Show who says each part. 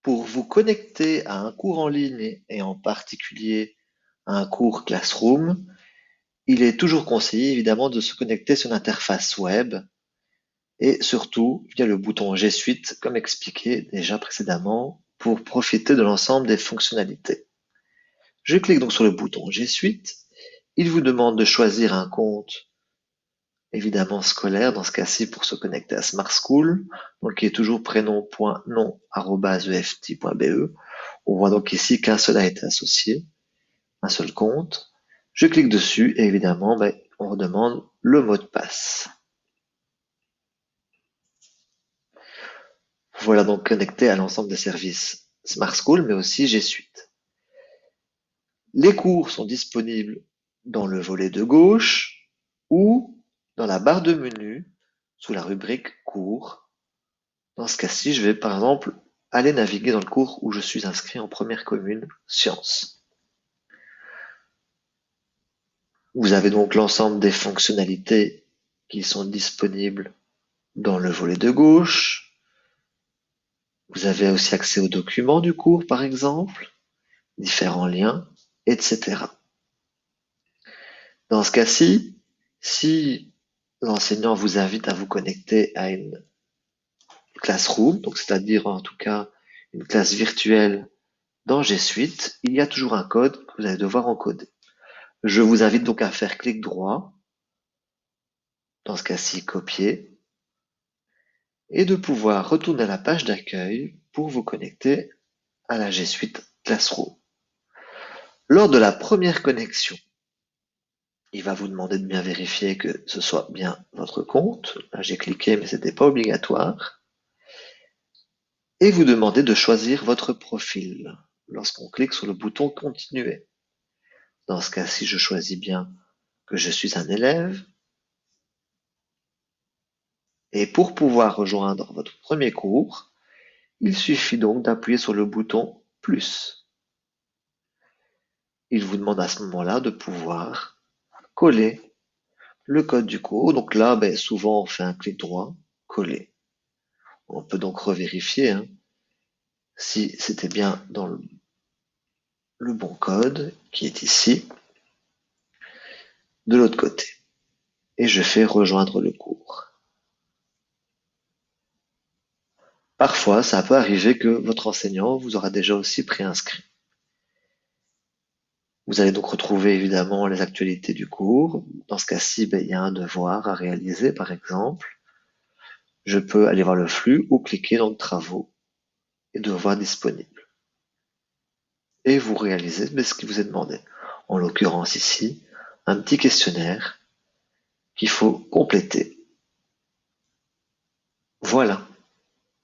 Speaker 1: Pour vous connecter à un cours en ligne et en particulier à un cours Classroom, il est toujours conseillé évidemment de se connecter sur l'interface web et surtout via le bouton G Suite comme expliqué déjà précédemment pour profiter de l'ensemble des fonctionnalités. Je clique donc sur le bouton G Suite. Il vous demande de choisir un compte évidemment scolaire, dans ce cas-ci pour se connecter à Smart School, donc qui est toujours prénom.nom@eft.be. On voit donc ici qu'un seul a été associé, un seul compte. Je clique dessus et évidemment, on redemande le mot de passe. Voilà donc connecté à l'ensemble des services Smart School, mais aussi G Suite. Les cours sont disponibles dans le volet de gauche ou dans la barre de menu sous la rubrique cours. Dans ce cas-ci, je vais par exemple aller naviguer dans le cours où je suis inscrit en première commune, sciences. Vous avez donc l'ensemble des fonctionnalités qui sont disponibles dans le volet de gauche. Vous avez aussi accès aux documents du cours, par exemple, différents liens, etc. Dans ce cas-ci, si l'enseignant vous invite à vous connecter à une classroom, donc c'est-à-dire en tout cas une classe virtuelle dans G Suite, il y a toujours un code que vous allez devoir encoder. Je vous invite donc à faire clic droit, dans ce cas-ci copier, et de pouvoir retourner à la page d'accueil pour vous connecter à la G Suite Classroom. Lors de la première connexion, il va vous demander de bien vérifier que ce soit bien votre compte. Là, j'ai cliqué, mais c'était pas obligatoire. Et vous demander de choisir votre profil lorsqu'on clique sur le bouton Continuer. Dans ce cas-ci, je choisis bien que je suis un élève. Et pour pouvoir rejoindre votre premier cours, il suffit donc d'appuyer sur le bouton plus. Il vous demande à ce moment-là de pouvoir coller le code du cours. Donc là, souvent on fait un clic droit, coller. On peut donc revérifier si c'était bien dans le bon code qui est ici, de l'autre côté. Et je fais rejoindre le cours. Parfois, ça peut arriver que votre enseignant vous aura déjà aussi préinscrit. Vous allez donc retrouver évidemment les actualités du cours. Dans ce cas-ci, il y a un devoir à réaliser, par exemple. Je peux aller voir le flux ou cliquer dans Travaux et Devoirs disponibles. Et vous réalisez ce qui vous est demandé. En l'occurrence ici, un petit questionnaire qu'il faut compléter